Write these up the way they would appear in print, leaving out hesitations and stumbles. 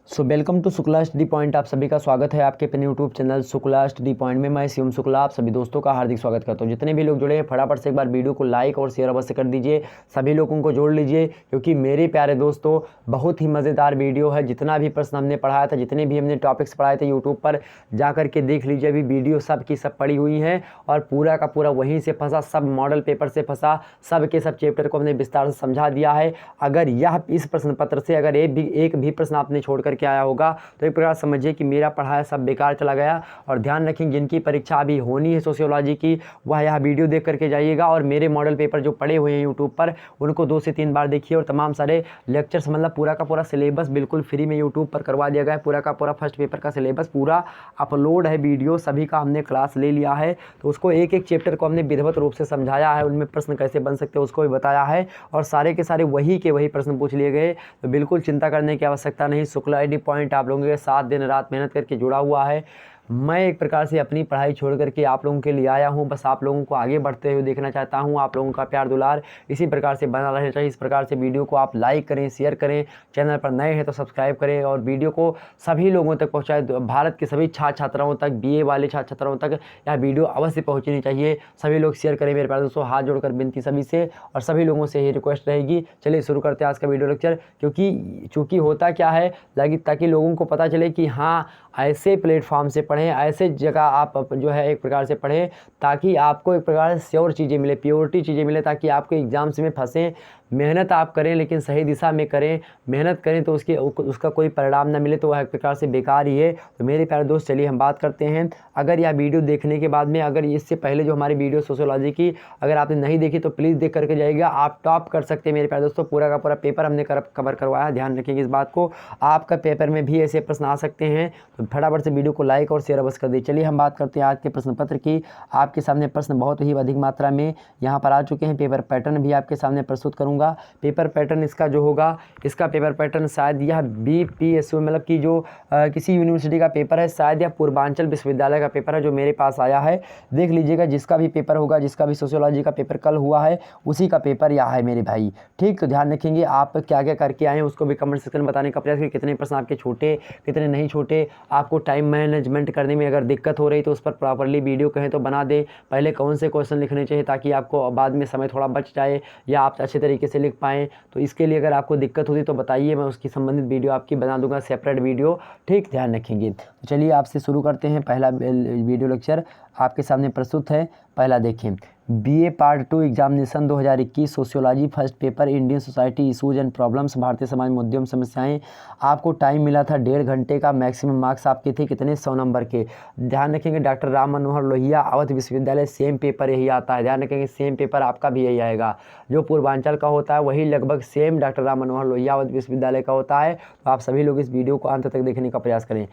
Welcome to Shukla study point. आप सभी का स्वागत है आपके अपने YouTube channel Shukla study point में। मैं शिवम शुक्ला आप सभी दोस्तों का हार्दिक स्वागत करता हूं। जितने भी लोग जुड़े हैं फटाफट से एक बार वीडियो को लाइक और शेयर अवश्य कर दीजिए, सभी लोगों को जोड़ लीजिए, क्योंकि मेरे प्यारे दोस्तों बहुत ही मज़ेदार वीडियो है। जितना भी प्रश्न हमने पढ़ाया था, जितने भी हमने टॉपिक्स पढ़ाए थे यूट्यूब पर जा करके देख लीजिए। अभी वीडियो सब की सब पड़ी हुई हैं और पूरा का पूरा वहीं से फंसा, सब मॉडल पेपर से फंसा, सब के सब चैप्टर को हमने विस्तार से समझा दिया है। अगर यह इस प्रश्न पत्र से अगर एक भी प्रश्न आपने छोड़ करके आया होगा तो एक प्रकार समझिए कि मेरा पढ़ाया सब बेकार चला गया। और ध्यान रखें, जिनकी परीक्षा अभी होनी है सोशियोलॉजी की, वह यह वीडियो देख करके जाइएगा और मेरे मॉडल पेपर जो पड़े हुए हैं यूट्यूब पर उनको 2 से 3 बार देखिए। और तमाम सारे लेक्चर्स, मतलब पूरा का पूरा सिलेबस बिल्कुल फ्री में यूट्यूब पर करवा दिया गया है। पूरा का पूरा फर्स्ट पेपर का सिलेबस पूरा अपलोड है, वीडियो सभी का हमने क्लास ले लिया है। तो उसको एक एक चैप्टर को हमने विधिवत रूप से समझाया है, उनमें प्रश्न कैसे बन सकते हैं उसको भी बताया है और सारे के सारे वही के वही प्रश्न पूछ लिए गए। तो बिल्कुल चिंता करने की आवश्यकता नहीं। शुक्ला स्टडी पॉइंट आप लोगों के साथ दिन रात मेहनत करके जुड़ा हुआ है। मैं एक प्रकार से अपनी पढ़ाई छोड़ करके आप लोगों के लिए आया हूं, बस आप लोगों को आगे बढ़ते हुए देखना चाहता हूं। आप लोगों का प्यार दुलार इसी प्रकार से बना रहना चाहिए। इस प्रकार से वीडियो को आप लाइक करें, शेयर करें, चैनल पर नए हैं तो सब्सक्राइब करें और वीडियो को सभी लोगों तक पहुंचाएं। भारत के सभी छात्र छात्राओं तक, बीए वाले छात्र छात्राओं तक यह वीडियो अवश्य पहुँचनी चाहिए। सभी लोग शेयर करें। मेरे प्यारे दोस्तों, हाथ जोड़कर विनती सभी से और सभी लोगों से ही रिक्वेस्ट रहेगी। चलिए शुरू करते हैं आज का वीडियो लेक्चर। क्योंकि होता क्या है, ताकि लोगों को पता चले कि हाँ, ऐसे प्लेटफॉर्म से पढ़ें, ऐसे जगह आप जो है एक प्रकार से पढ़ें, ताकि आपको एक प्रकार से श्योर चीज़ें मिले, प्योरिटी चीज़ें मिले, ताकि आपको एग्जाम्स में फंसें। मेहनत आप करें लेकिन सही दिशा में करें। मेहनत करें तो उसका कोई परिणाम ना मिले तो वह एक प्रकार से बेकार ही है। तो मेरे प्यारे दोस्त, चलिए हम बात करते हैं। अगर यह वीडियो देखने के बाद में, अगर इससे पहले जो हमारी वीडियो सोशियोलॉजी की अगर आपने नहीं देखी तो प्लीज़ देख करके जाइएगा, आप टॉप कर सकते हैं मेरे प्यारे दोस्तों। पूरा का पूरा पेपर हमने कवर करवाया है, ध्यान रखिएगा इस बात को। आपका पेपर में भी ऐसे प्रश्न आ सकते हैं, तो फटाफट से वीडियो को लाइक और शेयर अवश्य कर दीजिए। चलिए हम बात करते हैं आज के प्रश्न पत्र की। आपके सामने प्रश्न बहुत ही अधिक मात्रा में यहाँ पर आ चुके हैं। पेपर पैटर्न भी आपके सामने प्रस्तुत करूँगा। पेपर पैटर्न इसका जो होगा, इसका पेपर पैटर्न शायद यह BPSU मतलब कि जो किसी यूनिवर्सिटी का पेपर है, शायद यह पूर्वांचल विश्वविद्यालय का पेपर है जो मेरे पास आया है। देख लीजिएगा, जिसका भी पेपर होगा, जिसका भी सोशियोलॉजी का पेपर कल हुआ है, उसी का पेपर यह है मेरे भाई। ठीक, तो ध्यान रखेंगे आप क्या क्या करके आए हैं उसको भी कमेंट सेक्शन में बताने का प्रयास करें। कितने प्रश्न आपके छोटे, कितने नहीं छोटे। आपको टाइम मैनेजमेंट करने में अगर दिक्कत हो रही तो उस पर प्रॉपरली वीडियो कहें तो बना दें। पहले कौन से क्वेश्चन लिखने चाहिए ताकि आपको बाद में समय थोड़ा बच जाए या आप अच्छे तरीके से लिख पाएँ। तो इसके लिए अगर आपको दिक्कत होती तो बताइए, मैं उसकी संबंधित वीडियो आपकी बना दूंगा, सेपरेट वीडियो। ठीक, ध्यान रखेंगे। तो चलिए आपसे शुरू करते हैं। पहला वीडियो लेक्चर आपके सामने प्रस्तुत है। पहला देखें, BA part 2 examination 2021 sociology first paper, Indian society issues and problems, Bharatiya Samaj मुद्दों समस्याएं। आपको टाइम मिला था 1.5 घंटे का। मैक्सिमम मार्क्स आपके थे कितने? 100 नंबर के। ध्यान रखेंगे, डॉक्टर राम मनोहर लोहिया, अवध विश्वविद्यालय, सेम पेपर यही आता है। ध्यान रखेंगे, सेम पेपर आपका भी यही आएगा। जो पूर्वांचल का होता है वही लगभग सेम डॉक्टर राम मनोहर लोहिया अवध विश्वविद्यालय का होता है। तो आप सभी लोग इस वीडियो को अंत तक देखने का प्रयास करें।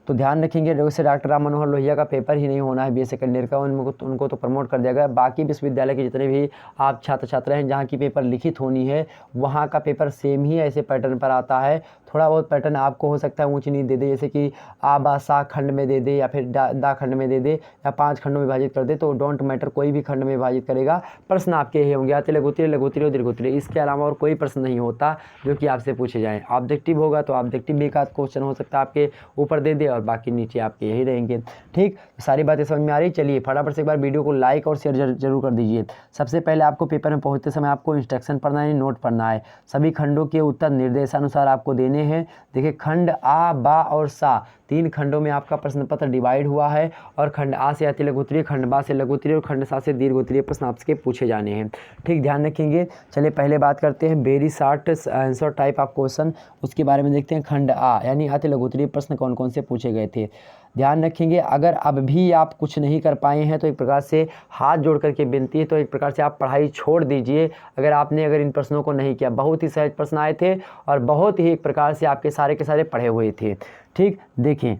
तो ध्यान रखेंगे, वैसे डॉक्टर राम मनोहर लोहिया का पेपर ही नहीं होना है BA सेकेंड ईयर का, उनको तो प्रमोट कर दिया गया। बाकी विश्वविद्यालय के जितने भी आप छात्र छात्र हैं जहाँ की पेपर लिखित होनी है, वहाँ का पेपर सेम ही ऐसे पैटर्न पर आता है। थोड़ा बहुत पैटर्न आपको हो सकता है ऊँच नीच दे दे, जैसे कि आ बा सा खंड में दे दे या फिर दा खंड में दे दे या 5 खंडों में विभाजित कर दे, तो डोंट मैटर, कोई भी खंड में विभाजित करेगा। प्रश्न आपके ही होंगे, आते लघुत्तरीय, लघुत्तरीय और दीर्घोत्तरीय। इसके अलावा और कोई प्रश्न नहीं होता जो कि आपसे पूछे जाएँ। ऑब्जेक्टिव होगा तो ऑब्जेक्टिव भी एक आध क्वेश्चन हो सकता है आपके ऊपर दे दे और बाकी नीचे आपके यही रहेंगे। ठीक, सारी बातें समझ में आ रही। चलिए फटाफट से एक बार वीडियो को लाइक और शेयर जरूर कर दीजिए। सबसे पहले आपको पेपर में पहुंचते समय आपको इंस्ट्रक्शन पढ़ना है, नोट पढ़ना है। सभी खंडों के उत्तर निर्देशानुसार आपको देने हैं। देखिए, खंड आ, बा और सा 3 खंडों में आपका प्रश्न पत्र डिवाइड हुआ है और खंड आ से अति लघुत्तरीय, खंड बा से लघुत्तरीय और खंड सा से दीर्घोत्तरीय प्रश्न आपके पूछे जाने हैं। ठीक, ध्यान रखेंगे। चलिए पहले बात करते हैं very short answer type of question, उसके बारे में देखते हैं। खंड आ यानी अति लघुत्तरीय प्रश्न कौन कौन से पूछे गए थे। ध्यान रखेंगे, अगर अब भी आप कुछ नहीं कर पाए हैं तो एक प्रकार से हाथ जोड़ करके विनती है, तो एक प्रकार से आप पढ़ाई छोड़ दीजिए। अगर इन प्रश्नों को नहीं किया, बहुत ही सहज प्रश्न आए थे और बहुत ही एक प्रकार से आपके सारे के सारे पढ़े हुए थे। ठीक, देखें,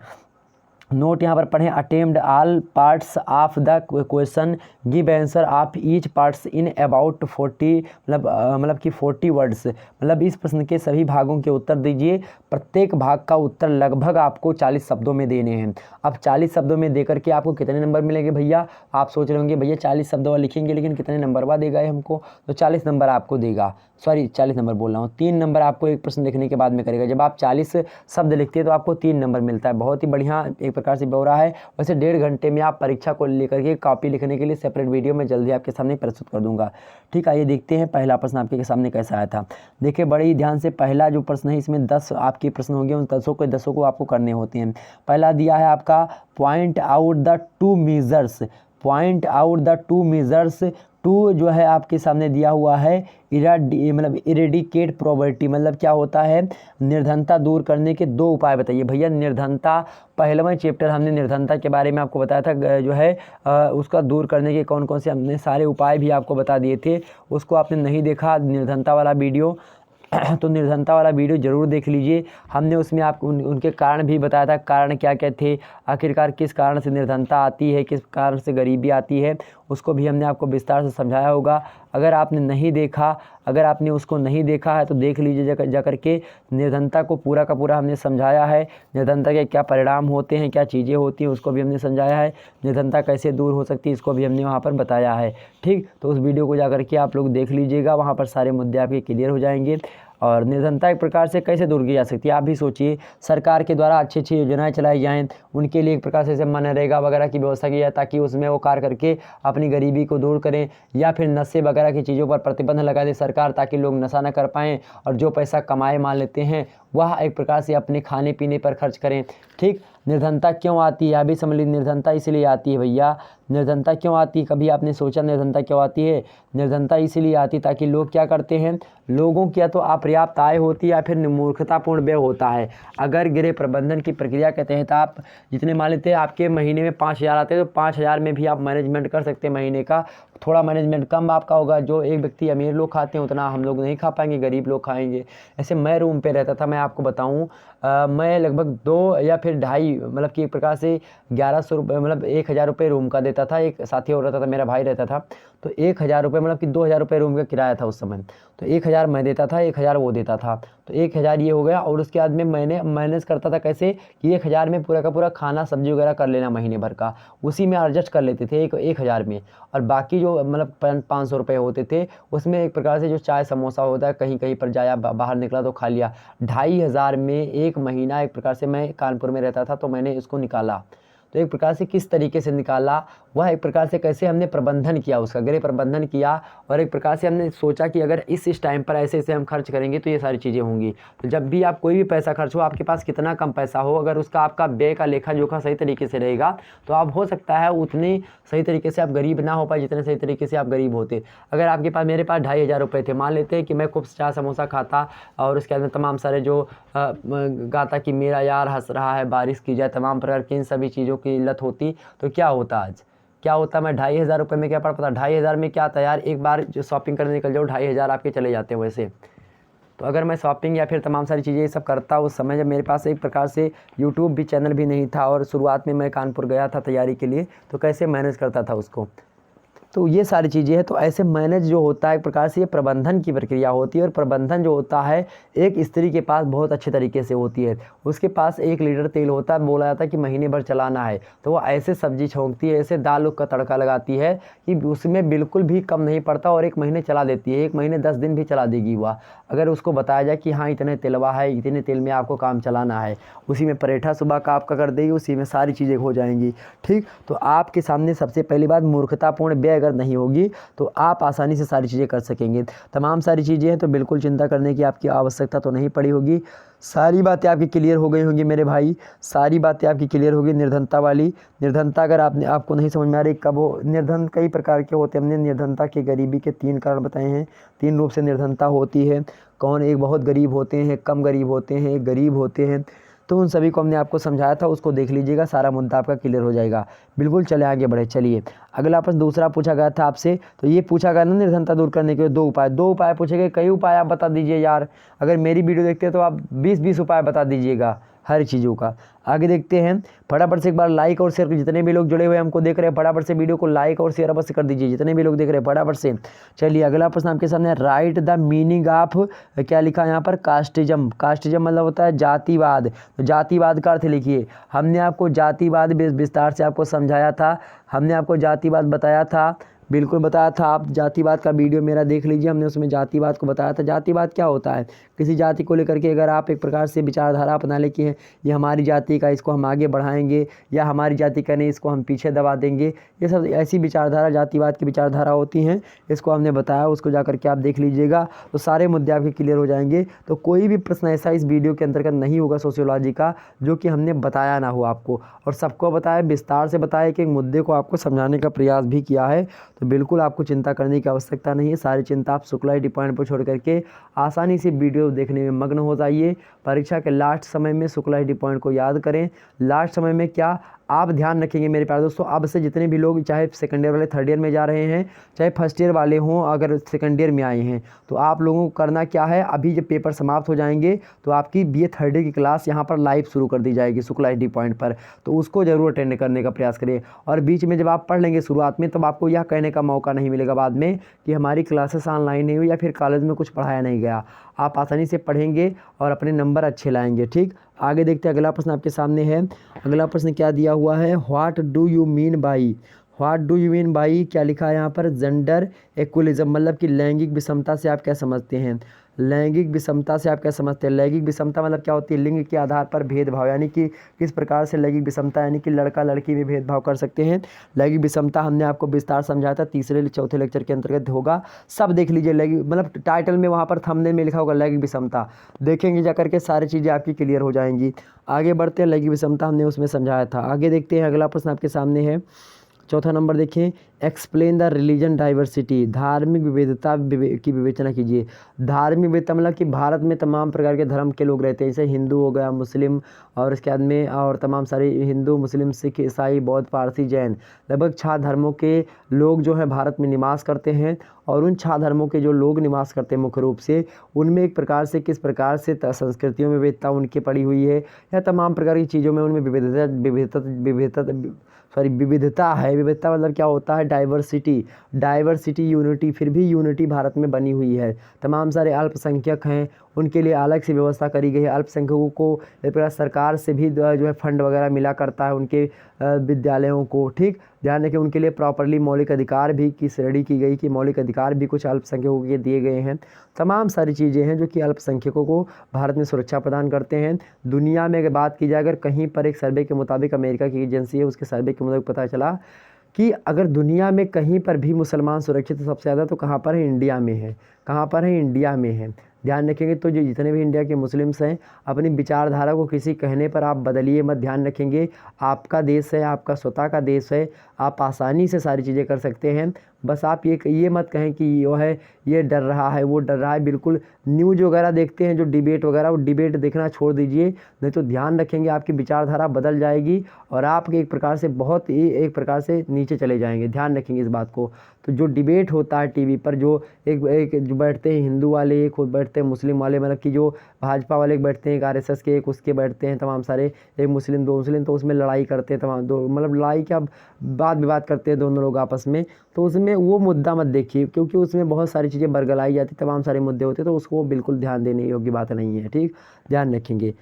नोट यहाँ पर पढ़ें, attempt all parts of the question, give answer of each parts in about 40 मतलब कि 40 वर्ड्स। मतलब इस प्रश्न के सभी भागों के उत्तर दीजिए, प्रत्येक भाग का उत्तर लगभग आपको 40 शब्दों में देने हैं। अब 40 शब्दों में देकर के आपको कितने नंबर मिलेंगे भैया? आप सोच रहे होंगे भैया 40 शब्दों लिखेंगे लेकिन कितने नंबर बाद देगा हमको? तो 40 नंबर आपको देगा, सॉरी 40 नंबर बोल रहा हूँ, 3 नंबर आपको एक प्रश्न लिखने के बाद में करेगा। जब आप 40 शब्द लिखते हैं तो आपको 3 नंबर मिलता है। बहुत ही बढ़िया एक प्रकार से ब्यौरा है। वैसे 1.5 घंटे में आप परीक्षा को लेकर के कॉपी लिखने के लिए सेपरेट वीडियो में जल्दी आपके सामने प्रस्तुत कर दूंगा। ठीक है, ये देखते हैं पहला प्रश्न आपके सामने कैसा आया था। देखिए बड़े ही ध्यान से, पहला जो प्रश्न है इसमें 10 आपके प्रश्न होंगे, उन 10 को आपको करने होते हैं। पहला दिया है आपका point out the two measures, point out the two measures. Two जो है आपके सामने दिया हुआ है मतलब इरेडिकेट प्रॉपर्टी, मतलब क्या होता है? निर्धनता दूर करने के 2 उपाय बताइए। भैया निर्धनता, पहलवां चैप्टर हमने निर्धनता के बारे में आपको बताया था, जो है उसका दूर करने के कौन कौन से हमने सारे उपाय भी आपको बता दिए थे। उसको आपने नहीं देखा निर्धनता वाला वीडियो तो निर्धनता वाला वीडियो ज़रूर देख लीजिए। हमने उसमें आपको उनके कारण भी बताया था, कारण क्या क्या थे, आखिरकार किस कारण से निर्धनता आती है, किस कारण से गरीबी आती है, उसको भी हमने आपको विस्तार से समझाया होगा। अगर आपने नहीं देखा, अगर आपने उसको नहीं देखा है तो देख लीजिए जा करके। निर्धनता को पूरा का पूरा हमने समझाया है, निर्धनता के क्या परिणाम होते हैं, क्या चीज़ें होती हैं, उसको भी हमने समझाया है। निर्धनता कैसे दूर हो सकती है इसको भी हमने वहाँ पर बताया है। ठीक, तो उस वीडियो को जा करके आप लोग देख लीजिएगा, वहाँ पर सारे मुद्दे आपके क्लियर हो जाएंगे। और निर्धनता एक प्रकार से कैसे दूर की जा सकती है, आप भी सोचिए। सरकार के द्वारा अच्छी अच्छी योजनाएं चलाई जाएं, उनके लिए एक प्रकार से मनरेगा वगैरह की व्यवस्था की जाए ताकि उसमें वो कार्य करके अपनी गरीबी को दूर करें, या फिर नशे वगैरह की चीज़ों पर प्रतिबंध लगा दे सरकार ताकि लोग नशा न कर पाएँ, और जो पैसा कमाए मान लेते हैं वह एक प्रकार से अपने खाने पीने पर खर्च करें। ठीक, निर्धनता क्यों आती है अभी समझ लीजिए। निर्धनता इसलिए आती है भैया, निर्धनता क्यों आती है, कभी आपने सोचा निर्धनता क्यों आती है? निर्धनता इसलिए आती ताकि लोग क्या करते हैं, लोगों की या तो अपर्याप्त आय होती है या फिर मूर्खतापूर्ण व्यय होता है। अगर गृह प्रबंधन की प्रक्रिया के तहत आप जितने मान लेते हैं आपके महीने में 5,000 आते हैं तो 5,000 में भी आप मैनेजमेंट कर सकते हैं महीने का। थोड़ा मैनेजमेंट कम आपका होगा, जो एक व्यक्ति अमीर लोग खाते हैं उतना हम लोग नहीं खा पाएंगे, गरीब लोग खाएंगे। ऐसे मैं रूम पे रहता था, मैं आपको बताऊं मैं लगभग 2 या फिर 2.5 मतलब कि एक प्रकार से 1100 रुपये मतलब 1,000 रुपये रूम का देता था। एक साथी और रहता था, मेरा भाई रहता था, तो 1,000 रुपये मतलब कि 2,000 रुपये रूम का किराया था उस समय। तो 1,000 मैं देता था, 1,000 वो देता था, तो 1,000 ये हो गया। और उसके बाद में मैंने मैनेज करता था कैसे कि 1,000 में पूरा का पूरा खाना सब्जी वगैरह कर लेना महीने भर का, उसी में एडजस्ट कर लेते थे 1,000 में। और बाकी जो मतलब 500 रुपये होते थे उसमें एक प्रकार से जो चाय समोसा होता है, कहीं कहीं पर जाया बाहर निकला तो खा लिया। 2,500 में एक महीना एक प्रकार से, मैं कानपुर में रहता था तो मैंने इसको निकाला। तो एक प्रकार से किस तरीके से निकाला, वह एक प्रकार से कैसे हमने प्रबंधन किया, उसका गृह प्रबंधन किया। और एक प्रकार से हमने सोचा कि अगर इस टाइम पर ऐसे ऐसे हम खर्च करेंगे तो ये सारी चीज़ें होंगी। तो जब भी आप कोई भी पैसा खर्च हो, आपके पास कितना कम पैसा हो, अगर उसका आपका व्यय का लेखा जोखा सही तरीके से रहेगा तो आप हो सकता है उतने सही तरीके से आप गरीब ना हो पाए जितने सही तरीके से आप गरीब होते। अगर आपके पास, मेरे पास 2,500 रुपये थे, मान लेते हैं कि मैं खूब चाय समोसा खाता और उसके बाद में तमाम सारे जो गाता कि मेरा यार हंस रहा है बारिश की जाए, तमाम प्रकार की इन सभी चीज़ों की इल्लत होती तो क्या होता आज, क्या होता? मैं 2,500 रुपये में क्या पड़ पाता? 2,500 में क्या था यार, एक बार जो शॉपिंग करने निकल जाओ 2,500 आपके चले जाते हैं वैसे। तो अगर मैं शॉपिंग या फिर तमाम सारी चीज़ें ये सब करता उस समय, जब मेरे पास एक प्रकार से यूट्यूब भी चैनल भी नहीं था और शुरुआत में मैं कानपुर गया था तैयारी के लिए, तो कैसे मैनेज करता था उसको। तो ये सारी चीज़ें हैं। तो ऐसे मैनेज जो होता है एक प्रकार से ये प्रबंधन की प्रक्रिया होती है। और प्रबंधन जो होता है एक स्त्री के पास बहुत अच्छे तरीके से होती है। उसके पास 1 लीटर तेल होता है, बोला जाता है कि महीने भर चलाना है, तो वो ऐसे सब्जी छौंकती है, ऐसे दाल का तड़का लगाती है कि उसमें बिल्कुल भी कम नहीं पड़ता और 1 महीने चला देती है। 1 महीने 10 दिन भी चला देगी वह, अगर उसको बताया जाए कि हाँ इतने तेलवा है, इतने तेल में आपको काम चलाना है। उसी में पराठा सुबह का आपका कर देगी, उसी में सारी चीज़ें हो जाएंगी। ठीक, तो आपके सामने सबसे पहली बात मूर्खतापूर्ण व्यय अगर नहीं होगी तो आप आसानी से सारी चीज़ें कर सकेंगे। तमाम सारी चीज़ें हैं तो बिल्कुल चिंता करने की आपकी आवश्यकता तो नहीं पड़ी होगी। सारी बातें आपकी क्लियर हो गई होंगी मेरे भाई, सारी बातें आपकी क्लियर होगी। निर्धनता वाली, निर्धनता अगर आपको नहीं समझ में आ रही कब हो, निर्धन कई प्रकार के होते हैं। हमने निर्धनता के गरीबी के 3 कारण बताए हैं, 3 रूप से निर्धनता होती है। कौन? एक बहुत गरीब होते हैं, कम गरीब होते हैं, एक गरीब होते हैं। तो उन सभी को हमने आपको समझाया था, उसको देख लीजिएगा, सारा मुद्दा आपका क्लियर हो जाएगा। बिल्कुल, चले आगे बढ़े। चलिए अगला प्रश्न दूसरा पूछा गया था आपसे, तो ये पूछा गया ना निर्धनता दूर करने के 2 उपाय। 2 उपाय पूछे गए, कई उपाय आप बता दीजिए यार। अगर मेरी वीडियो देखते हैं तो आप 20-20 उपाय बता दीजिएगा। हर चीज़ों का। आगे देखते हैं, फटाफट से एक बार लाइक और शेयर, जितने भी लोग जुड़े हुए हमको देख रहे हैं फटाफट से वीडियो को लाइक और शेयर अवश्य कर दीजिए, जितने भी लोग देख रहे हैं फटाफट से। चलिए अगला प्रश्न आपके सामने, राइट द मीनिंग ऑफ, क्या लिखा है यहाँ पर, कास्टिज्म। कास्टिज्म मतलब होता है जातिवाद, तो जातिवाद का अर्थ लिखिए। हमने आपको जातिवाद विस्तार से आपको समझाया था, हमने आपको जातिवाद बताया था, बिल्कुल बताया था। आप जातिवाद का वीडियो मेरा देख लीजिए, हमने उसमें जातिवाद को बताया था। जातिवाद क्या होता है, किसी जाति को लेकर के अगर आप एक प्रकार से विचारधारा अपना ले कि ये हमारी जाति का, इसको हम आगे बढ़ाएंगे, या हमारी जाति का नहीं, इसको हम पीछे दबा देंगे, ये सब ऐसी विचारधारा जातिवाद की विचारधारा होती हैं। इसको हमने बताया, उसको जा करके आप देख लीजिएगा तो सारे मुद्दे आपके क्लियर हो जाएंगे। तो कोई भी प्रश्न ऐसा इस वीडियो के अंतर्गत नहीं होगा सोशियोलॉजी का जो कि हमने बताया ना हो आपको, और सबको बताया, विस्तार से बताया, कि एक मुद्दे को आपको समझाने का प्रयास भी किया है। तो बिल्कुल आपको चिंता करने की आवश्यकता नहीं है, सारी चिंता आप शुक्ला ID पॉइंट पर छोड़ करके आसानी से वीडियो देखने में मग्न हो जाइए। परीक्षा के लास्ट समय में शुक्ला ID पॉइंट को याद करें। लास्ट समय में क्या आप ध्यान रखेंगे मेरे प्यारे दोस्तों, अब से जितने भी लोग चाहे सेकंड ईयर वाले थर्ड ईयर में जा रहे हैं, चाहे फर्स्ट ईयर वाले हों, अगर सेकंड ईयर में आए हैं, तो आप लोगों को करना क्या है, अभी जब पेपर समाप्त हो जाएंगे तो आपकी BA थर्ड ईयर की क्लास यहाँ पर लाइव शुरू कर दी जाएगी शुक्ला ID पॉइंट पर, तो उसको ज़रूर अटेंड करने का प्रयास करिए। और बीच में जब आप पढ़ लेंगे शुरुआत में, तब आपको यह कहने का मौका नहीं मिलेगा बाद में कि हमारी क्लासेस ऑनलाइन नहीं हुई या फिर कॉलेज में कुछ पढ़ाया नहीं गया। आप आसानी से पढ़ेंगे और अपने नंबर अच्छे लाएंगे। ठीक, आगे देखते हैं, अगला प्रश्न आपके सामने है। अगला प्रश्न क्या दिया हुआ है, what do you mean by, what do you mean by, क्या लिखा है यहाँ पर, जेंडर इक्वलिज्म, मतलब कि लैंगिक विषमता से आप क्या समझते हैं। लैंगिक विषमता से आप क्या समझते हैं। लैंगिक विषमता मतलब क्या होती है, लिंग के आधार पर भेदभाव, यानी कि किस प्रकार से लैंगिक विषमता, यानी कि लड़का लड़की में भेदभाव कर सकते हैं। लैंगिक विषमता हमने आपको विस्तार समझाया था, तीसरे चौथे लेक्चर के अंतर्गत होगा, सब देख लीजिए। लैंगिक मतलब टाइटल में वहाँ पर थंबनेल में लिखा होगा लैंगिक विषमता, देखेंगे जाकर के सारी चीज़ें आपकी क्लियर हो जाएंगी। आगे बढ़ते हैं, लैंगिक विषमता हमने उसमें समझाया था। आगे देखते हैं, अगला प्रश्न आपके सामने है, चौथा नंबर देखिए, एक्सप्लेन द रिलीजन डाइवर्सिटी, धार्मिक विविधता की विवेचना कीजिए। धार्मिक विविधता मतलब कि भारत में तमाम प्रकार के धर्म के लोग रहते हैं, जैसे हिंदू हो गया, मुस्लिम, और इसके बाद में और तमाम सारे हिंदू, मुस्लिम, सिख, ईसाई, बौद्ध, पारसी, जैन, लगभग 6 धर्मों के लोग जो हैं भारत में निवास करते हैं। और उन 6 धर्मों के जो लोग निवास करते हैं मुख्य रूप से, उनमें एक प्रकार से किस प्रकार से संस्कृतियों में विविधता उनकी पड़ी हुई है, या तमाम प्रकार की चीज़ों में उनमें विविधता है। विविधता मतलब क्या होता है, डाइवर्सिटी, डाइवर्सिटी यूनिटी, फिर भी यूनिटी भारत में बनी हुई है। तमाम सारे अल्पसंख्यक हैं, उनके लिए अलग से व्यवस्था करी गई है। अल्पसंख्यकों को एक प्रकार सरकार से भी जो है फंड वगैरह मिला करता है उनके विद्यालयों को। ठीक, ध्यान रखें, उनके लिए प्रॉपरली मौलिक अधिकार भी की श्रेणी की गई कि मौलिक अधिकार भी कुछ अल्पसंख्यकों के दिए गए हैं। तमाम सारी चीज़ें हैं जो कि अल्पसंख्यकों को भारत में सुरक्षा प्रदान करते हैं। दुनिया में अगर बात की जाए, अगर कहीं पर एक सर्वे के मुताबिक, अमेरिका की एजेंसी है, उसके सर्वे के मुताबिक पता चला कि अगर दुनिया में कहीं पर भी मुसलमान सुरक्षित सबसे ज़्यादा, तो कहाँ पर है, इंडिया में है। कहाँ पर है, इंडिया में है। ध्यान रखेंगे, तो जो जितने भी इंडिया के मुस्लिम्स हैं, अपनी विचारधारा को किसी कहने पर आप बदलिए मत। ध्यान रखेंगे, आपका देश है, आपका स्वतः का देश है, आप आसानी से सारी चीज़ें कर सकते हैं। बस आप ये मत कहें कि वो है, ये डर रहा है, वो डर रहा है। बिल्कुल न्यूज़ वगैरह देखते हैं जो डिबेट वगैरह, वो डिबेट देखना छोड़ दीजिए, नहीं तो ध्यान रखेंगे आपकी विचारधारा बदल जाएगी और आप एक प्रकार से बहुत ही एक प्रकार से नीचे चले जाएंगे। ध्यान रखेंगे इस बात को। तो जो डिबेट होता है टीवी पर, जो एक जो बैठते हैं हिंदू वाले, एक बैठते हैं मुस्लिम वाले, मतलब कि जो भाजपा वाले एक बैठते हैं, एक RSS के, एक उसके बैठते हैं, तमाम सारे, एक मुस्लिम, 2 मुस्लिम, तो उसमें लड़ाई करते हैं, तमाम दो मतलब लड़ाई क्या, वाद विवाद करते हैं दोनों लोग आपस में। तो उसमें वो मुद्दा मत देखिए, क्योंकि उसमें बहुत सारी चीज़ें बरगलाई जाती, तमाम सारे मुद्दे होते हैं, तो उसको बिल्कुल ध्यान देने योग्य बात नहीं है। ठीक, ध्यान रखेंगे।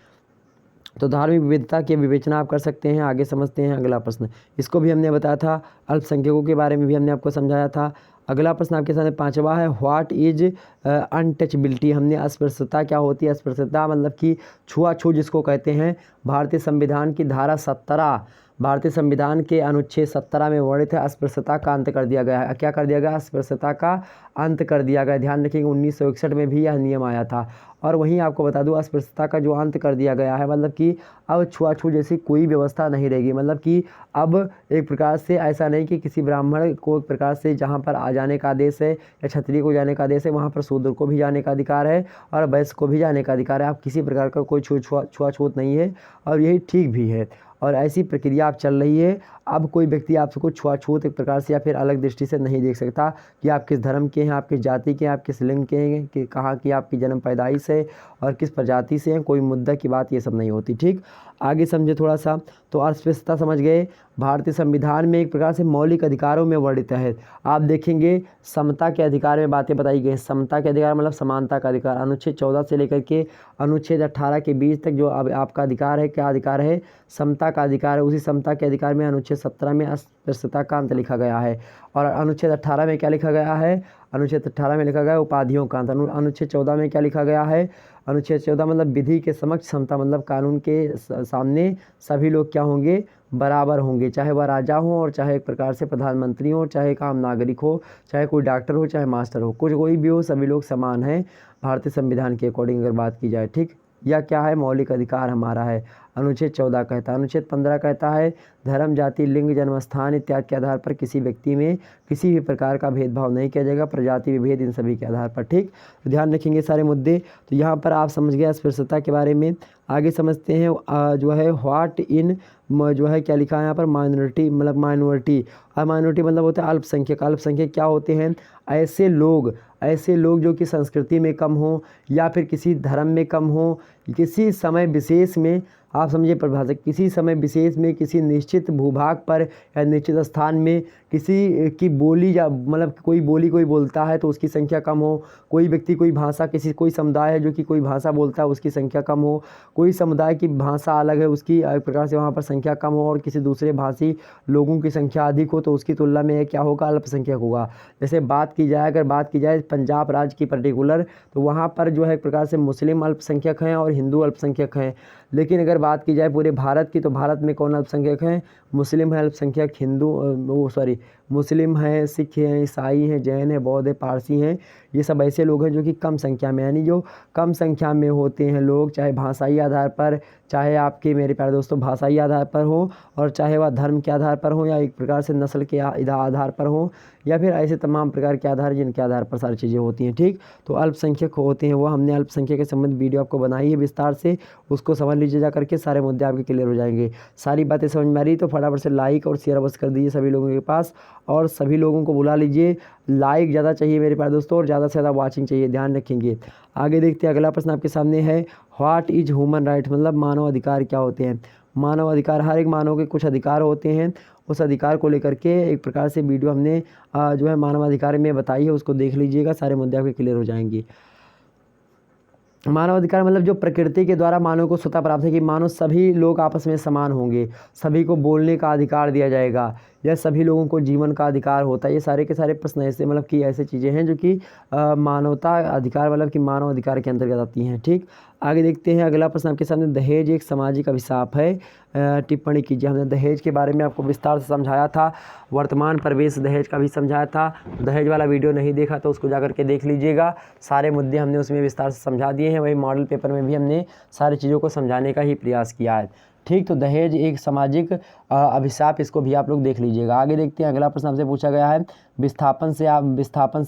तो धार्मिक विविधता की विवेचना आप कर सकते हैं। आगे समझते हैं अगला प्रश्न, इसको भी हमने बताया था, अल्पसंख्यकों के बारे में भी हमने आपको समझाया था। अगला प्रश्न आपके सामने 5वां है, व्हाट इज अनटचबिलिटी। हमने अस्पृश्यता क्या होती है, अस्पृश्यता मतलब कि छुआछूत जिसको कहते हैं। भारतीय संविधान की धारा 17, भारतीय संविधान के अनुच्छेद 17 में वर्णित है, अस्पृश्यता का अंत कर दिया गया है। क्या कर दिया गया, अस्पृश्यता का अंत कर दिया गया। ध्यान रखिएगा, 1961 में भी यह नियम आया था। और वहीं आपको बता दूं, अस्पृश्यता का जो अंत कर दिया गया है, मतलब कि अब छुआछूत जैसी कोई व्यवस्था नहीं रहेगी। मतलब कि अब एक प्रकार से ऐसा नहीं कि किसी ब्राह्मण को एक प्रकार से जहाँ पर आ जाने का आदेश है या क्षत्रिय को जाने का आदेश है, वहाँ पर शूद्र को भी जाने का अधिकार है और वैश्य को भी जाने का अधिकार है। आप किसी प्रकार का कोई छुआछूत नहीं है और यही ठीक भी है और ऐसी प्रक्रिया अब चल रही है। अब कोई व्यक्ति आपको छुआछूत एक प्रकार से या फिर अलग दृष्टि से नहीं देख सकता कि आप किस धर्म के हैं, आप किस जाति के हैं, आप किस लिंग के हैं, कि कहाँ की आपकी जन्म पैदाइश है और किस प्रजाति से हैं, कोई मुद्दा की बात ये सब नहीं होती। ठीक, आगे समझे थोड़ा सा। तो अस्पष्टता समझ गए। भारतीय संविधान में एक प्रकार से मौलिक अधिकारों में वर्णित है। आप देखेंगे समता के अधिकार में बातें बताई गई। समता के अधिकार मतलब समानता का अधिकार। अनुच्छेद 14 से लेकर के अनुच्छेद 18 के बीच तक जो अब आपका अधिकार है, क्या अधिकार है? समता का अधिकार है। उसी समता के अधिकार में अनुच्छेद 17 में अस्पृश्यता का अंत लिखा गया है और अनुच्छेद 18 में क्या लिखा गया है? अनुच्छेद 18 में लिखा गया है उपाधियों का अंत। अनुच्छेद 14 में क्या लिखा गया है? अनुच्छेद 14 मतलब विधि के समक्ष समता, मतलब कानून के सामने सभी लोग क्या होंगे? बराबर होंगे, चाहे वह राजा हो और चाहे एक प्रकार से प्रधानमंत्री हो, चाहे एक आम नागरिक हो, चाहे कोई डॉक्टर हो, चाहे मास्टर हो, कुछ कोई भी हो, सभी लोग समान हैं भारतीय संविधान के अकॉर्डिंग अगर बात की जाए। ठीक, यह क्या है? मौलिक अधिकार हमारा है। अनुच्छेद 14 कहता है। अनुच्छेद 15 कहता है धर्म, जाति, लिंग, जन्मस्थान इत्यादि के आधार पर किसी व्यक्ति में किसी भी प्रकार का भेदभाव नहीं किया जाएगा, प्रजाति विभेद इन सभी के आधार पर। ठीक, तो ध्यान रखेंगे सारे मुद्दे। तो यहाँ पर आप समझ गए अस्पृश्यता के बारे में। आगे समझते हैं जो है व्हाट इन जो है क्या लिखा है यहाँ पर? माइनॉरिटी, मतलब माइनॉरिटी। और माइनॉरिटी मतलब होता है अल्पसंख्यक। अल्पसंख्यक क्या होते हैं? ऐसे लोग जो कि संस्कृति में कम हो या फिर किसी धर्म में कम हो, किसी समय विशेष में, आप समझिए परिभाषा, किसी समय विशेष में किसी निश्चित भूभाग पर या निश्चित स्थान में किसी की बोली या मतलब कोई बोली कोई बोलता है तो उसकी संख्या कम हो, कोई व्यक्ति कोई भाषा, कोई समुदाय है जो कि कोई भाषा बोलता है उसकी संख्या कम हो, कोई समुदाय की भाषा अलग है उसकी एक प्रकार से वहाँ पर संख्या कम हो और किसी दूसरे भाषी लोगों की संख्या अधिक हो, तो उसकी तुलना में क्या होगा? अल्पसंख्यक होगा। जैसे अगर बात की जाए पंजाब राज्य की पर्टिकुलर, तो वहाँ पर जो है एक प्रकार से मुस्लिम अल्पसंख्यक हैं और हिंदू अल्पसंख्यक हैं। लेकिन अगर बात की जाए पूरे भारत की, तो भारत में कौन अल्पसंख्यक हैं? मुस्लिम है अल्पसंख्यक, मुस्लिम हैं, सिख हैं, ईसाई हैं, जैन हैं, बौद्ध हैं, पारसी हैं। ये सब ऐसे लोग हैं जो कि कम संख्या में, यानी जो कम संख्या में होते हैं लोग, चाहे भाषाई आधार पर, चाहे आपके मेरे प्यारे दोस्तों भाषाई आधार पर हो और चाहे वह धर्म के आधार पर हो या एक प्रकार से नस्ल के आधार पर हो या फिर ऐसे तमाम प्रकार के आधार जिनके आधार पर सारी चीज़ें होती हैं। ठीक, तो अल्पसंख्यक होते हैं वो। हमने अल्पसंख्यक के संबंध वीडियो आपको बनाई है विस्तार से, उसको समझ लीजिए जा करके, सारे मुद्दे आपके क्लियर हो जाएंगे। सारी बातें समझ में आ रही तो फटाफट से लाइक और शेयर अवश्य कर दीजिए सभी लोगों के पास और सभी लोगों को बुला लीजिए। लाइक ज़्यादा चाहिए मेरे प्यारे दोस्तों और ज़्यादा से ज़्यादा वॉचिंग चाहिए, ध्यान रखेंगे। आगे देखते हैं, अगला प्रश्न आपके सामने है व्हाट इज ह्यूमन राइट, मतलब मानव अधिकार क्या होते हैं? मानव अधिकार, हर एक मानव के कुछ अधिकार होते हैं, उस अधिकार को लेकर के एक प्रकार से वीडियो हमने जो है मानव अधिकार में बताई है, उसको देख लीजिएगा, सारे मुद्दे आपके क्लियर हो जाएंगे। मानव अधिकार मतलब जो प्रकृति के द्वारा मानव को स्वतः प्राप्त है कि मानव सभी लोग आपस में समान होंगे, सभी को बोलने का अधिकार दिया जाएगा या सभी लोगों को जीवन का अधिकार होता है। ये सारे के सारे प्रश्न ऐसे मतलब कि ऐसे चीज़ें हैं जो कि मानवता अधिकार मतलब कि मानव अधिकार के अंतर्गत आती हैं। ठीक, आगे देखते हैं, अगला प्रश्न आपके सामने, दहेज एक सामाजिक अभिशाप है, टिप्पणी कीजिए। हमने दहेज के बारे में आपको विस्तार से समझाया था, वर्तमान परिवेश दहेज का भी समझाया था। दहेज वाला वीडियो नहीं देखा तो उसको जाकर के देख लीजिएगा, सारे मुद्दे हमने उसमें विस्तार से समझा दिए हैं। वही मॉडल पेपर में भी हमने सारी चीज़ों को समझाने का ही प्रयास किया है। ठीक, तो दहेज एक सामाजिक अभिशाप, इसको भी आप लोग देख लीजिएगा। आगे देखते हैं, अगला प्रश्न आपसे पूछा गया है विस्थापन से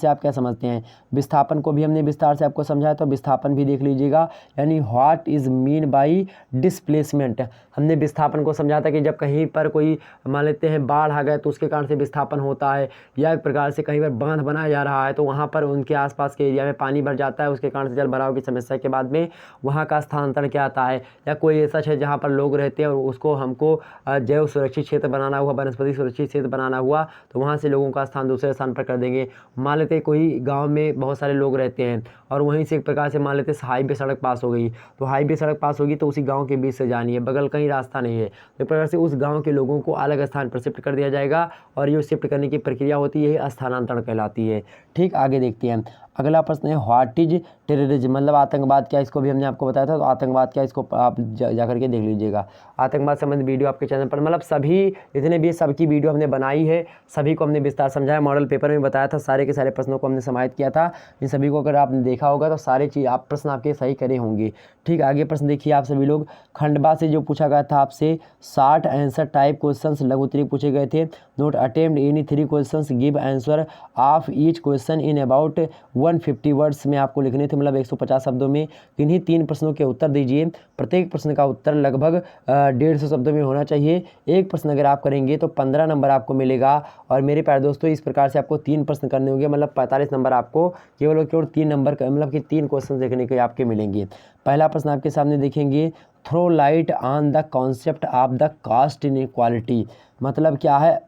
आप क्या समझते हैं? विस्थापन को भी हमने विस्तार से आपको समझाया, तो विस्थापन भी देख लीजिएगा। यानी what is mean by displacement, हमने विस्थापन को समझा था कि जब कहीं पर कोई मान लेते हैं बाढ़ आ गए तो उसके कारण से विस्थापन होता है, या एक प्रकार से कहीं पर बांध बनाया जा रहा है तो वहाँ पर उनके आसपास के एरिया में पानी भर जाता है, उसके कारण से जल भराव की समस्या के बाद में वहाँ का स्थानांतरण क्या आता है, या कोई ऐसा है जहाँ पर लोग रहते हैं और उसको हमको जैव सुरक्षित क्षेत्र बनाना हुआ, वनस्पति सुरक्षित क्षेत्र बनाना हुआ, तो वहाँ से लोगों का स्थान दूसरे स्थान पर कर देंगे। मान लेते कोई गांव में बहुत सारे लोग रहते हैं और वहीं से एक प्रकार से मान लेते हाईवे सड़क पास हो गई, तो हाईवे सड़क पास होगी तो उसी गांव के बीच से जानी है, बगल कहीं रास्ता नहीं है, तो एक प्रकार से उस गांव के लोगों को अलग स्थान पर शिफ्ट कर दिया जाएगा और ये शिफ्ट करने की प्रक्रिया होती है, स्थानांतरण कहलाती है। ठीक, आगे देखते हैं, अगला प्रश्न है व्हाट इज टेररिज्म, मतलब आतंकवाद क्या, इसको भी हमने आपको बताया था। तो आतंकवाद क्या, इसको आप जा करके देख लीजिएगा। आतंकवाद संबंधित वीडियो आपके चैनल पर, मतलब सभी जितने भी सबकी वीडियो हमने बनाई है, सभी को हमने विस्तार समझाया, मॉडल पेपर में बताया था, सारे के सारे प्रश्नों को हमने समाहित किया था। इन सभी को अगर आपने देखा होगा तो सारे चीज़ आप प्रश्न आपके सही करे होंगे। ठीक, आगे प्रश्न देखिए आप सभी लोग। खंडवा से जो पूछा गया था आपसे 60 आंसर टाइप क्वेश्चंस लघु उत्तरीय पूछे गए थे। Note attempt any 3 questions, give answer of each question in about 150 words में आपको लिखने थे, मतलब 150 शब्दों में। किन्हीं 3 प्रश्नों के उत्तर दीजिए। प्रत्येक प्रश्न का उत्तर लगभग 150 शब्दों में होना चाहिए। एक प्रश्न अगर आप करेंगे तो 15 नंबर आपको मिलेगा। और मेरे प्यारे दोस्तों, इस प्रकार से आपको 3 प्रश्न करने होंगे, मतलब 45 नंबर आपको केवल और केवल 3 नंबर मतलब कि 3 क्वेश्चन देखने के आपके मिलेंगे। पहला प्रश्न आपके सामने देखेंगे, throw light on the concept of the caste inequality, मतलब क्या है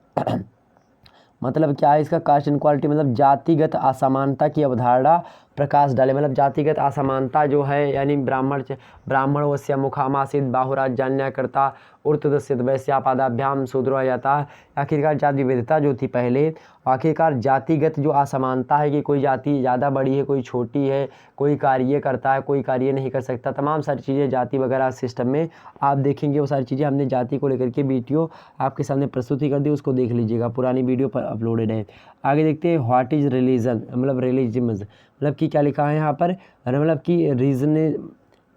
मतलब क्या है इसका। कास्ट इनक्वालिटी मतलब जातिगत असमानता की अवधारणा प्रकाश डाले, मतलब जातिगत असमानता जो है, यानी ब्राह्मण वश्य मुखामासित बाहुराज्यान्यायकर्ता उर्तदस्यत वैश्यापादाभ्याम शूद्रो जाता। आखिरकार जाति विविधता जो थी पहले, आखिरकार जातिगत जो असमानता है कि कोई जाति ज़्यादा बड़ी है, कोई छोटी है, कोई कार्य करता है, कोई कार्य नहीं कर सकता, तमाम सारी चीज़ें जाति वगैरह सिस्टम में आप देखेंगे। वो सारी चीज़ें हमने जाति को लेकर के वीडियो आपके सामने प्रस्तुति कर दी, उसको देख लीजिएगा, पुरानी वीडियो पर अपलोडेड है। आगे देखते हैं व्हाट इज़ रिलीजन, मतलब रिलीजियम्स, मतलब कि क्या लिखा है यहाँ पर, मतलब कि रीजन,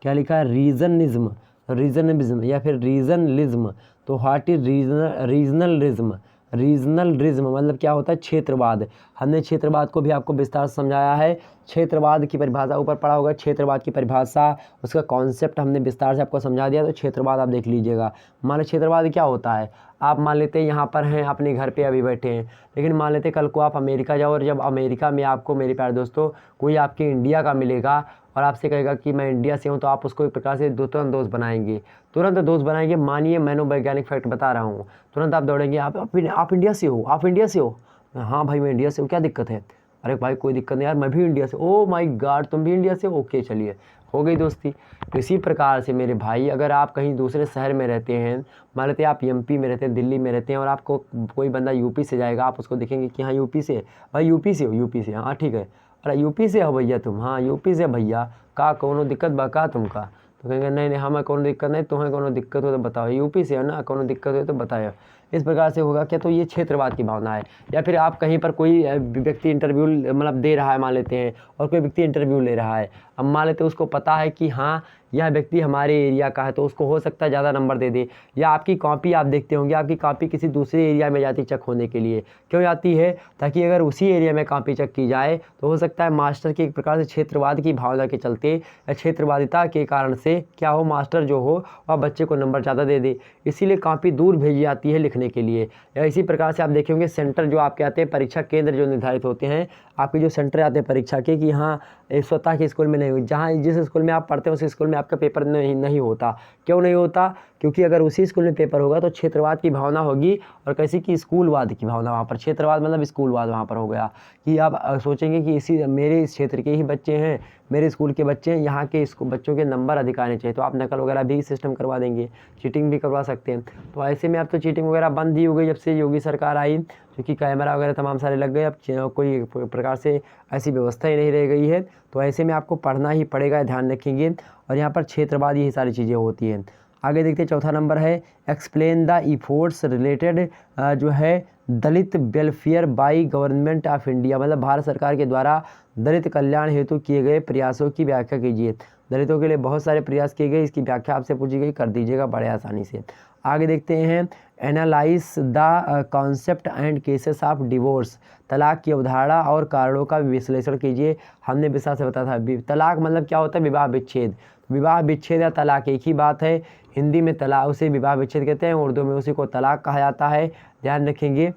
क्या लिखा है, रीजनलिज्म या फिर रीजनलिज्म। तो व्हाट इज रीजनलिज्म, रीजनलिज्म मतलब क्या होता है, क्षेत्रवाद। हमने क्षेत्रवाद को भी आपको विस्तार से समझाया है। क्षेत्रवाद की परिभाषा ऊपर पढ़ा होगा, क्षेत्रवाद की परिभाषा, उसका कॉन्सेप्ट हमने विस्तार से आपको समझा दिया। तो क्षेत्रवाद आप देख लीजिएगा। मान लो क्षेत्रवाद क्या होता है, आप मान लेते हैं यहाँ पर हैं, अपने घर पे अभी बैठे हैं, लेकिन मान लेते कल को आप अमेरिका जाओ, और जब अमेरिका में आपको, मेरे प्यारे दोस्तों, कोई आपके इंडिया का मिलेगा और आपसे कहेगा कि मैं इंडिया से हूँ, तो आप उसको एक प्रकार से तुरंत दोस्त बनाएंगे। मानिए, मनोवैज्ञानिक फैक्ट बता रहा हूँ, तुरंत आप दौड़ेंगे, आप इंडिया से हो, आप इंडिया से हो, हाँ भाई मैं इंडिया से हूँ, क्या दिक्कत है, अरे भाई कोई दिक्कत नहीं यार, मैं भी इंडिया से, ओ माय गॉड तुम भी इंडिया से हो, ओके चलिए हो गई दोस्ती। तो इसी प्रकार से मेरे भाई, अगर आप कहीं दूसरे शहर में रहते हैं, मान लेते हैं आप एमपी में रहते हैं, दिल्ली में रहते हैं, और आपको कोई बंदा यूपी से जाएगा, आप उसको देखेंगे कि हाँ यूपी से, भाई यूपी से हो, यूपी से, हाँ ठीक है, अरे यूपी से हो भैया तुम, हाँ यूपी से भैया, का कोनो दिक्कत बा का तुमका, तो कहेंगे नहीं नहीं हमें कोनो दिक्कत नहीं, तुम्हें कोनो दिक्कत हो तो बताओ, यूपी से हो ना, कोनो दिक्कत हो तो बताओ। इस प्रकार से होगा क्या, तो ये क्षेत्रवाद की भावना है। या फिर आप कहीं पर कोई व्यक्ति इंटरव्यू मतलब दे रहा है, मान लेते हैं, और कोई व्यक्ति इंटरव्यू ले रहा है, अब मान लेते हैं उसको पता है कि हाँ यह व्यक्ति हमारे एरिया का है, तो उसको हो सकता है ज़्यादा नंबर दे दे। या आपकी कॉपी आप देखते होंगे, आपकी कॉपी किसी दूसरे एरिया में जाती चेक होने के लिए, क्यों जाती है, ताकि अगर उसी एरिया में कॉपी चेक की जाए तो हो सकता है मास्टर के एक प्रकार से क्षेत्रवाद की भावना के चलते या क्षेत्रवादिता के कारण से क्या हो, मास्टर जो हो वह बच्चे को नंबर ज़्यादा दे दे, इसीलिए कॉपी दूर भेजी जाती है लिखने के लिए। या इसी प्रकार से आप देखेंगे सेंटर जो आपके आते हैं, परीक्षा केंद्र जो निर्धारित होते हैं, आपके जो सेंटर आते हैं परीक्षा के, कि हाँ स्वतः के स्कूल में नहीं हुई, जहाँ जिस स्कूल में आप पढ़ते हैं उस स्कूल में आपका पेपर नहीं होता। क्यों नहीं होता, क्योंकि अगर उसी स्कूल में पेपर होगा तो क्षेत्रवाद की भावना होगी, और कैसी की स्कूलवाद की भावना वहाँ पर, क्षेत्रवाद मतलब स्कूलवाद वहाँ पर हो गया, कि आप सोचेंगे कि इसी मेरे इस क्षेत्र के ही बच्चे हैं, मेरे स्कूल के बच्चे हैं, यहाँ के बच्चों के नंबर अधिक आने चाहिए, तो आप नकल वगैरह भी सिस्टम करवा देंगे, चीटिंग भी करवा सकते हैं। तो ऐसे में अब तो चीटिंग वगैरह बंद ही हो गई जब से योगी सरकार आई, क्योंकि कैमरा वगैरह तमाम सारे लग गए, अब कोई प्रकार से ऐसी व्यवस्था ही नहीं रह गई है। तो ऐसे में आपको पढ़ना ही पड़ेगा, ध्यान रखेंगे। और यहाँ पर क्षेत्रवाद यही सारी चीज़ें होती हैं। आगे देखते हैं, चौथा नंबर है एक्सप्लेन द इफोर्ट्स रिलेटेड जो है Dalit welfare by government of India, मतलब भारत सरकार के द्वारा दलित कल्याण हेतु किए गए प्रयासों की व्याख्या कीजिए। दलितों के लिए बहुत सारे प्रयास किए गए, इसकी व्याख्या आपसे पूछी गई, कर दीजिएगा बड़े आसानी से। आगे देखते हैं, analyse the concept and cases of divorce, तलाक की अवधारणा और कारणों का विश्लेषण कीजिए। हमने विस्तार से बताया था, तलाक मतलब क्या होता है, विवाह विच्छेद। विवाह विच्छेद या तलाक एक ही बात है। हिंदी में तलाक उसे विवाह विच्छेद कहते हैं, उर्दू में उसी को तलाक कहा जाता है, ध्यान रखेंगे।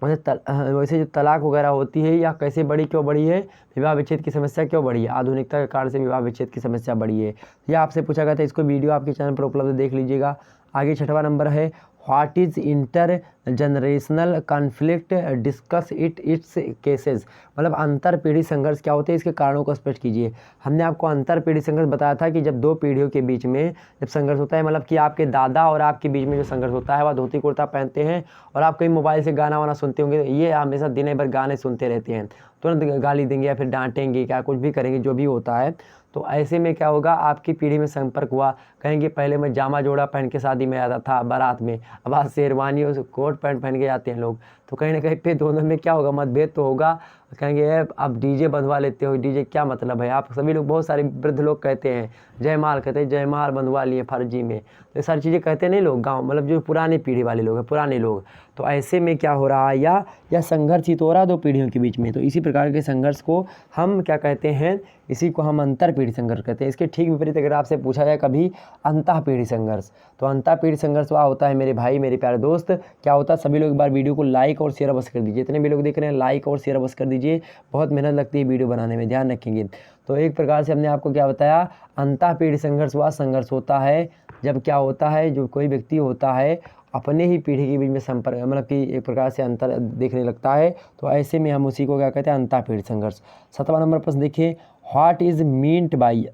वैसे जो तलाक वगैरह होती है या कैसे बढ़ी, क्यों बढ़ी है, विवाह विच्छेद की समस्या क्यों बढ़ी है, आधुनिकता के कारण से विवाह विच्छेद की समस्या बढ़ी है, यह आपसे पूछा गया था। इसको वीडियो आपके चैनल पर उपलब्ध देख लीजिएगा। आगे छठवां नंबर है, what is inter generational conflict, discuss it's cases, मतलब अंतर पीढ़ी संघर्ष क्या होते हैं, इसके कारणों को स्पष्ट कीजिए। हमने आपको अंतर पीढ़ी संघर्ष बताया था कि जब दो पीढ़ियों के बीच में जब संघर्ष होता है, मतलब कि आपके दादा और आपके बीच में जो संघर्ष होता है, वह धोती कुर्ता पहनते हैं और आप कहीं मोबाइल से गाना वाना सुनते होंगे, ये हमेशा दिन भर गाने सुनते रहते हैं, तुरंत गाली देंगे या फिर डांटेंगे, क्या कुछ भी करेंगे, जो भी होता है। तो ऐसे में क्या होगा, आपकी पीढ़ी में संपर्क हुआ, कहेंगे पहले मैं जामा जोड़ा पहन के शादी में आता था बारात में, अब आज शेरवानी और कोट पैंट पहन के जाते हैं लोग। तो कहीं ना कहीं पे दोनों में क्या होगा, मतभेद तो होगा। कहेंगे आप डीजे बंधवा लेते हो, डीजे क्या मतलब है। आप सभी लोग, बहुत सारे वृद्ध लोग कहते हैं जयमाल, कहते हैं जयमाल बंधवा लिए फर्जी में, तो ये सारी चीज़ें कहते नहीं लोग गाँव, मतलब जो पुरानी पीढ़ी वाले लोग हैं, पुराने लोग। तो ऐसे में क्या हो रहा है, या संघर्ष ही तो हो रहा है दो पीढ़ियों के बीच में। तो इसी प्रकार के संघर्ष को हम क्या कहते हैं, इसी को हम अंतर पीढ़ी संघर्ष कहते हैं। इसके ठीक विपरीत अगर आपसे पूछा जाए कभी अंतः पीढ़ी संघर्ष, तो अंतः पीढ़ी संघर्ष वह होता है मेरे भाई मेरे प्यारे दोस्त, क्या होता है, सभी लोग एक बार वीडियो को लाइक और शेयर अवश्य कर दीजिए। जितने भी लोग देख रहे हैं लाइक और शेयर अवश्य कर दीजिए, बहुत मेहनत लगती है वीडियो बनाने में, ध्यान रखेंगे। तो एक प्रकार से हमने आपको क्या बताया, अंतः पीढ़ी संघर्ष वह संघर्ष होता है जब क्या होता है, जो कोई व्यक्ति होता है अपने ही पीढ़ी के बीच में संपर्क, मतलब कि एक प्रकार से अंतर देखने लगता है। तो ऐसे में हम उसी को क्या कहते हैं, अंतः पीढ़ी संघर्ष। 7वां नंबर प्रश्न देखिए, what is meant by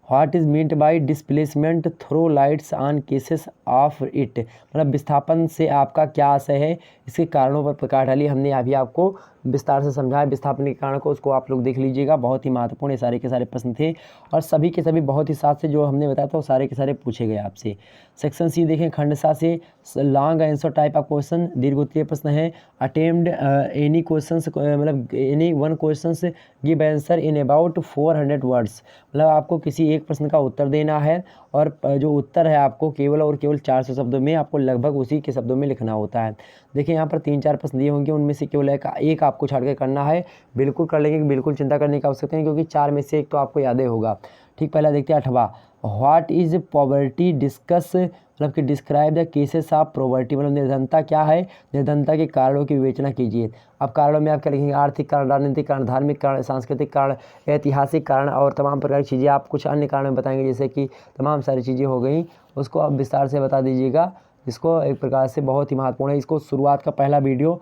what is meant by displacement throw lights on cases of it, मतलब विस्थापन से आपका क्या आशय है, इसके कारणों पर प्रकाश डालिए। हमने अभी आपको विस्तार से समझाया विस्थापन के कारण को, उसको आप लोग देख लीजिएगा, बहुत ही महत्वपूर्ण सारे के सारे प्रश्न थे और सभी के सभी बहुत ही साथ से जो हमने बताया था वो सारे के सारे पूछे गए आपसे। सेक्शन सी देखें, खंडसा से long answer type of question, दीर्घ उत्तरीय प्रश्न है। अटेम्प्ट एनी क्वेश्चंस, मतलब any one questions give answer in about 400 words, मतलब आपको किसी एक प्रश्न का उत्तर देना है और जो उत्तर है आपको केवल और केवल 400 शब्दों में, आपको लगभग उसी के शब्दों में लिखना होता है। देखिए यहाँ पर 3-4 प्रश्न दिए होंगे, उनमें से केवल एक आपको छाड़ के करना है, बिल्कुल कर लेंगे, बिल्कुल चिंता करने की आवश्यकता नहीं, क्योंकि 4 में से एक तो आपको याद ही होगा। ठीक, पहला देखते हैं 8वां, व्हाट इज़ पॉवर्टी डिस्कस, मतलब कि describe the cases of poverty, मतलब निर्धनता क्या है, निर्धनता के कारणों की विवेचना कीजिए। अब कारणों में आप क्या लिखेंगे, आर्थिक कारण, राजनीतिक कारण, धार्मिक कारण, सांस्कृतिक कारण, ऐतिहासिक कारण और तमाम प्रकार की चीज़ें। आप कुछ अन्य कारण बताएंगे, जैसे कि तमाम सारी चीज़ें हो गई, उसको आप विस्तार से बता दीजिएगा। इसको एक प्रकार से बहुत ही महत्वपूर्ण है। इसको शुरुआत का पहला वीडियो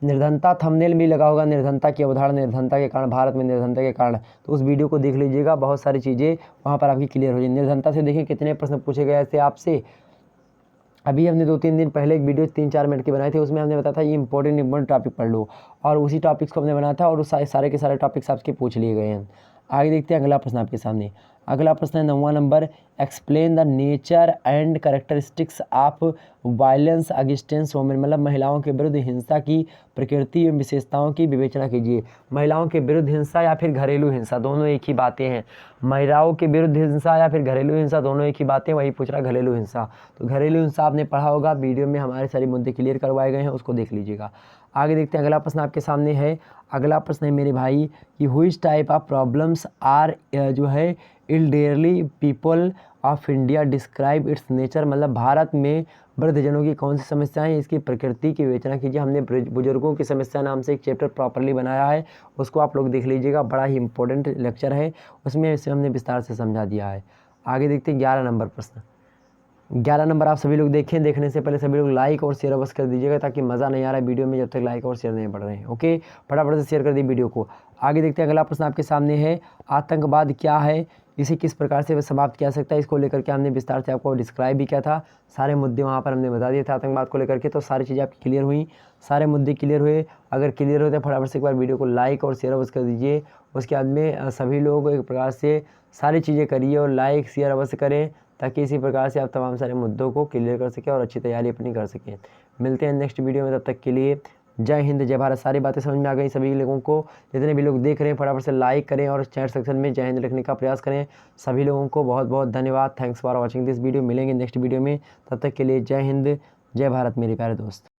निर्धनता, थंबनेल भी लगा होगा, निर्धनता की अवधारणा, निर्धनता के कारण, भारत में निर्धनता के कारण, तो उस वीडियो को देख लीजिएगा, बहुत सारी चीज़ें वहाँ पर आपकी क्लियर हो जाएगी। निर्धनता से देखिए कितने प्रश्न पूछे गए थे आपसे। अभी हमने 2-3 दिन पहले एक वीडियो 3-4 मिनट की बनाई थी, उसमें हमने बताया था ये इंपॉर्टेंट टॉपिक पढ़ लो, और उसी टॉपिक्स को हमने बनाया था और सारे के सारे टॉपिक्स आपके पूछ लिए गए हैं। आगे देखते हैं अगला प्रश्न आपके सामने। अगला प्रश्न है 9वां number, explain the nature and characteristics of violence against women, मतलब महिलाओं के विरुद्ध हिंसा की प्रकृति एवं विशेषताओं की विवेचना कीजिए। महिलाओं के विरुद्ध हिंसा या फिर घरेलू हिंसा, दोनों एक ही बातें हैं। महिलाओं के विरुद्ध हिंसा या फिर घरेलू हिंसा, दोनों एक ही बातें, वही पूछ रहा घरेलू हिंसा। तो घरेलू हिंसा आपने पढ़ा होगा, वीडियो में हमारे सारे मुद्दे क्लियर करवाए गए हैं, उसको देख लीजिएगा। आगे देखते हैं, अगला प्रश्न आपके सामने है। अगला प्रश्न है मेरे भाई कि which type of problems are जो है elderly people of India describe its nature, मतलब भारत में वृद्धजनों की कौन सी समस्याएं, इसकी प्रकृति की विवेचना कीजिए। हमने बुजुर्गों की समस्या नाम से एक चैप्टर प्रॉपरली बनाया है, उसको आप लोग देख लीजिएगा, बड़ा ही इंपॉर्टेंट लेक्चर है, उसमें इसे हमने विस्तार से समझा दिया है। आगे देखते हैं 11 नंबर प्रश्न। 11 नंबर आप सभी लोग देखें, देखने से पहले सभी लोग लाइक और शेयर अवश्य कर दीजिएगा, ताकि मज़ा नहीं आ रहा है वीडियो में जब तक लाइक और शेयर नहीं बढ़ रहे हैं। ओके, फटाफट से शेयर कर दी वीडियो को। आगे देखते हैं, अगला प्रश्न आपके सामने है, आतंकवाद क्या है, इसे किस प्रकार से समाप्त किया जा सकता है, इसको लेकर के हमने विस्तार से आपको डिस्क्राइब भी किया था, सारे मुद्दे वहाँ पर हमने बता दिए थे आतंकवाद को लेकर के। तो सारी चीज़ें आपकी क्लियर हुई, सारे मुद्दे क्लियर हुए। अगर क्लियर होते हैं फटाफट से एक बार वीडियो को लाइक और शेयर अवश्य कर दीजिए। उसके बाद में सभी लोग एक प्रकार से सारी चीज़ें करिए और लाइक शेयर अवश्य करें, ताकि इसी प्रकार से आप तमाम सारे मुद्दों को क्लियर कर सकें और अच्छी तैयारी अपनी कर सकें। मिलते हैं नेक्स्ट वीडियो में, तब तक के लिए जय हिंद जय भारत। सारी बातें समझ में आ गई सभी लोगों को, जितने भी लोग देख रहे हैं फटाफट से लाइक करें और चैट सेक्शन में जय हिंद लिखने का प्रयास करें। सभी लोगों को बहुत बहुत धन्यवाद। Thanks for watching this video. मिलेंगे नेक्स्ट वीडियो में, तब तक के लिए जय हिंद जय भारत मेरे प्यारे दोस्त।